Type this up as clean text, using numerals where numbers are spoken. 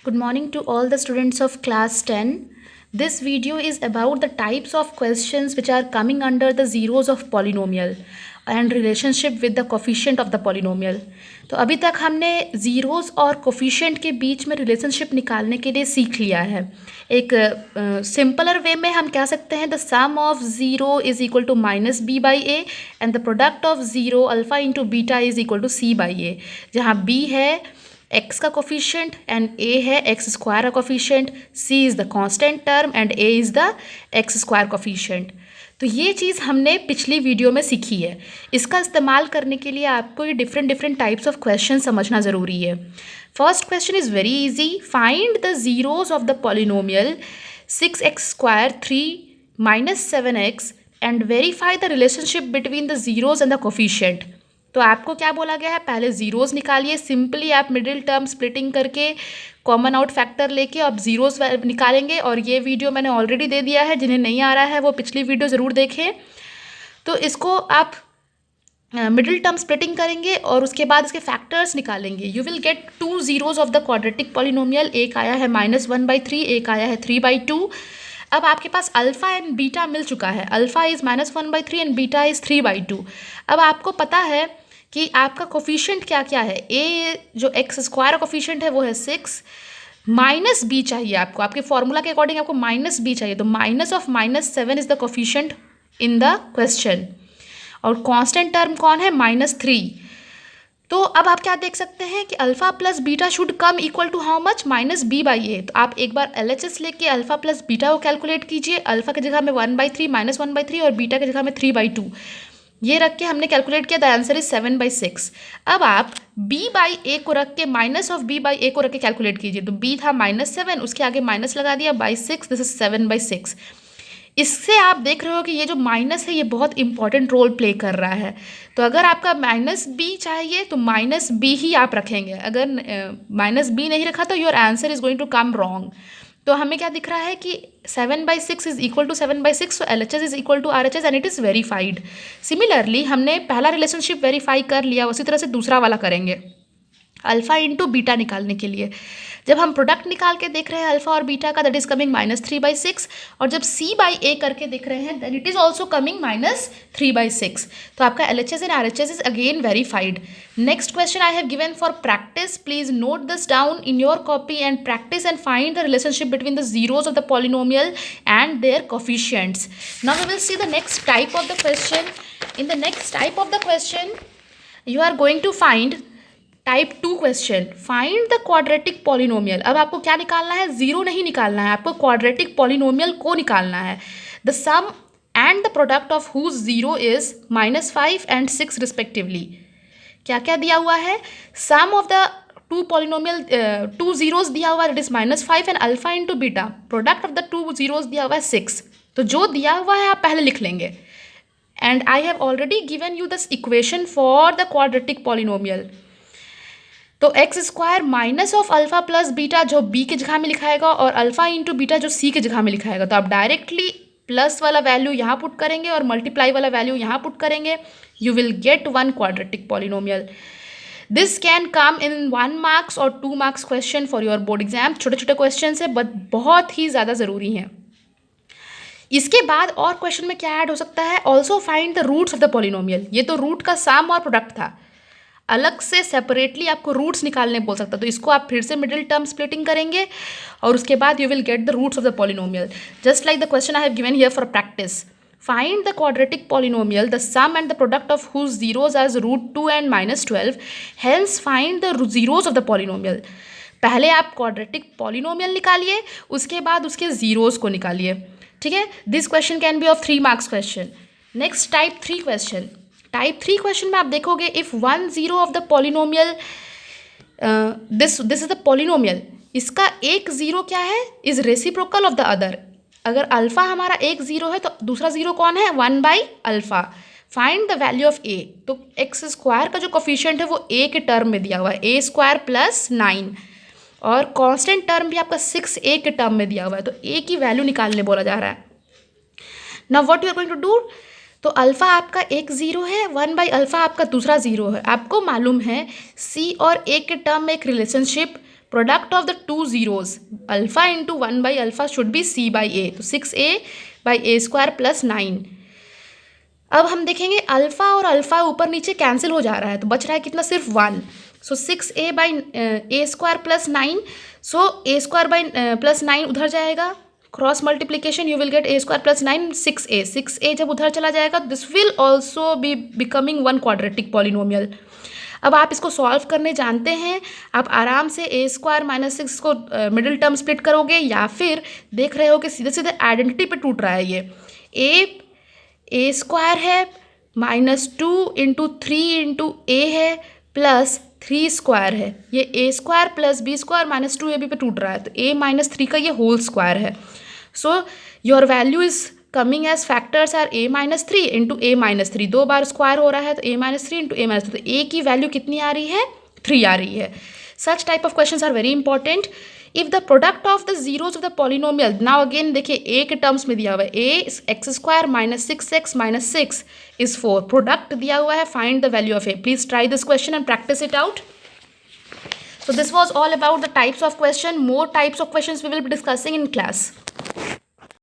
Good morning to all the students of class 10. This video is about the types of questions which are coming under the zeros of polynomial and relationship with the coefficient of the polynomial. तो अभी तक हमने zeros और coefficient के बीच में relationship निकालने के लिए सीख लिया है. एक सिंपलर वे में हम कह सकते हैं the sum of zero is equal to minus b by a and the product of zero alpha into beta is equal to c by a, जहाँ बी है x का कोफिशिएंट एंड a है x square का coefficient, c is the constant term and a is the x square coefficient. तो ये चीज़ हमने पिछली video में सीखी है. इसका इस्तेमाल करने के लिए आपको ये डिफरेंट टाइप्स ऑफ क्वेश्चन समझना ज़रूरी है. First question is very easy. Find the zeroes of the polynomial 6x square 3 minus 7x and verify the relationship between the zeros and the coefficient. तो आपको क्या बोला गया है, पहले ज़ीरोज़ निकालिए. सिंपली आप मिडिल टर्म स्प्लिटिंग करके कॉमन आउट फैक्टर लेके अब ज़ीरोज़ निकालेंगे. और ये वीडियो मैंने ऑलरेडी दे दिया है, जिन्हें नहीं आ रहा है वो पिछली वीडियो ज़रूर देखें. तो इसको आप मिडिल टर्म स्प्लिटिंग करेंगे और उसके बाद इसके फैक्टर्स निकालेंगे. You will gate two zeros of the quadratic polynomial. एक आया है -1/3, एक आया है 3/2. अब आपके पास अल्फ़ा एंड बीटा मिल चुका है. Alpha is -1/3 and beta is 3/2. अब आपको पता है कि आपका कोफिशिएंट क्या क्या है. ए जो एक्स स्क्वायर कोफिशिएंट है वो है 6, माइनस बी चाहिए आपको. आपके फॉर्मूला के अकॉर्डिंग आपको माइनस बी चाहिए. तो minus of -7 is the coefficient in the question. और कांस्टेंट टर्म कौन है, -3. तो अब आप क्या देख सकते हैं कि alpha plus beta should come equal to how much, -b/a. तो आप एक बार LHS लेके अल्फ़ा प्लस बीटा को कैलकुलेट कीजिए. अल्फ़ा की जगह में 1/3 -1/3 और बीटा की जगह में 3/2 ये रख के हमने कैलकुलेट किया. The answer is 7/6. अब आप b/a को रख के माइनस ऑफ b/a को रख के कैलकुलेट कीजिए. तो b था -7, उसके आगे माइनस लगा दिया बाई 6. This is 7/6. इससे आप देख रहे हो कि ये जो माइनस है ये बहुत इंपॉर्टेंट रोल प्ले कर रहा है. तो अगर आपका -b चाहिए तो -b ही आप रखेंगे. अगर -b नहीं रखा तो your answer is going to come wrong. तो हमें क्या दिख रहा है कि 7/6 is equal to 7/6. So LHS is equal to RHS and it is verified. Similarly हमने पहला रिलेशनशिप वेरीफाई कर लिया, उसी तरह से दूसरा वाला करेंगे अल्फ़ा इंटू बीटा निकालने के लिए. जब हम प्रोडक्ट निकाल के देख रहे हैं अल्फ़ा और बीटा का, दैट इज़ कमिंग -3/6. और जब c/a करके देख रहे हैं that it is also coming -3/6. तो आपका LHS and RHS is again verified. Next question I have given for practice. Please note this down in your copy and practice and find the relationship between the zeros of the polynomial and their coefficients. Now we will see the next type of the question. In the next type of the question, you are going to find type 2 question. Find the quadratic polynomial. अब आपको क्या निकालना है, zero नहीं निकालना है, आपको quadratic polynomial को निकालना है. The sum and the product of whose zero is -5 and 6 respectively. क्या क्या दिया हुआ है, sum of the two polynomial, two zeros दिया हुआ है that is -5 and alpha into beta. Product of the two zeros दिया हुआ है 6. तो जो दिया हुआ है आप पहले लिख लेंगे. And I have already given you this equation for the quadratic polynomial. तो x square minus of alpha plus beta जो बी की जगह में लिखाएगा और अल्फ़ा इंटू बीटा जो सी की जगह में लिखाएगा. तो आप डायरेक्टली प्लस वाला वैल्यू यहाँ पुट करेंगे और मल्टीप्लाई वाला वैल्यू यहाँ पुट करेंगे. You will get one quadratic polynomial. This can come in 1 marks और 2 marks question for your board exam. छोटे छोटे क्वेश्चन है बट बहुत ही ज़्यादा ज़रूरी हैं. इसके बाद और क्वेश्चन में क्या ऐड हो सकता है, also find the roots of the polynomial. ये तो रूट का सम और प्रोडक्ट था, अलग से सेपरेटली आपको रूट्स निकालने बोल सकता. तो इसको आप फिर से मिडिल टर्म स्प्लिटिंग करेंगे और उसके बाद you will get the roots of the polynomial. Just like the question I have given here for practice. Find the quadratic polynomial the sum and the product of whose zeroes are √2 and -12. Hence find the zeroes of the polynomial. पहले आप quadratic polynomial निकालिए, उसके बाद उसके zeros को निकालिए. ठीक है, this question can be of 3 marks question. Next type 3 question. Type 3 question में आप देखोगे if 1 0 of the polynomial, this is the polynomial, इसका एक ज़ीरो क्या है, is reciprocal of the other. अगर अल्फ़ा हमारा एक ज़ीरो है तो दूसरा ज़ीरो कौन है, 1/अल्फ़ा. फाइंड द वैल्यू ऑफ ए. तो एक्स स्क्वायर का जो कोफिशिएंट है वो ए के टर्म में दिया हुआ है, a² + 9. और कांस्टेंट टर्म भी आपका 6a के टर्म में दिया हुआ है. तो ए की वैल्यू निकालने बोला जा रहा है. Now what you are going to do. तो अल्फ़ा आपका एक ज़ीरो है, 1/अल्फ़ा आपका दूसरा ज़ीरो है. आपको मालूम है सी और ए के टर्म में एक relationship product of the two zeros alpha into 1 by alpha should be c by a, तो 6a by A square plus 9। अब हम देखेंगे अल्फा और अल्फा ऊपर नीचे कैंसिल हो जा रहा है, तो बच रहा है कितना, सिर्फ 1। सो 6a by A square plus 9, so A square by plus 9 उधर जाएगा, cross multiplication you will gate A square plus 9 6a जब उधर चला जाएगा this will also be becoming one quadratic polynomial. अब आप इसको सॉल्व करने जानते हैं, आप आराम से ए स्क्वायर माइनस 6 को मिडिल टर्म स्प्लिट करोगे, या फिर देख रहे हो कि सीधे सीधे आइडेंटिटी पे टूट रहा है ये ए स्क्वायर है माइनस 2 इंटू 3 इंटू ए है प्लस 3 स्क्वायर है, ये a square plus b square minus 2ab पे टूट रहा है, तो a माइनस 3 का ये होल स्क्वायर है। So your value is coming as factors are a minus 3 into a minus 3, 2 बार स्क्वायर हो रहा है तो a minus 3 into a minus 3, तो a की वैल्यू कितनी आ रही है, 3 आ रही है। Such type of questions are very important. If the product of the zeroes of the polynomial, now again देखिए a के टर्म्स में दिया हुआ है a x square minus 6x minus 6 is 4, product दिया हुआ है, find the value of a। Please try this question and practice it out. So this was all about the types of question. More types of questions we will be discussing in class.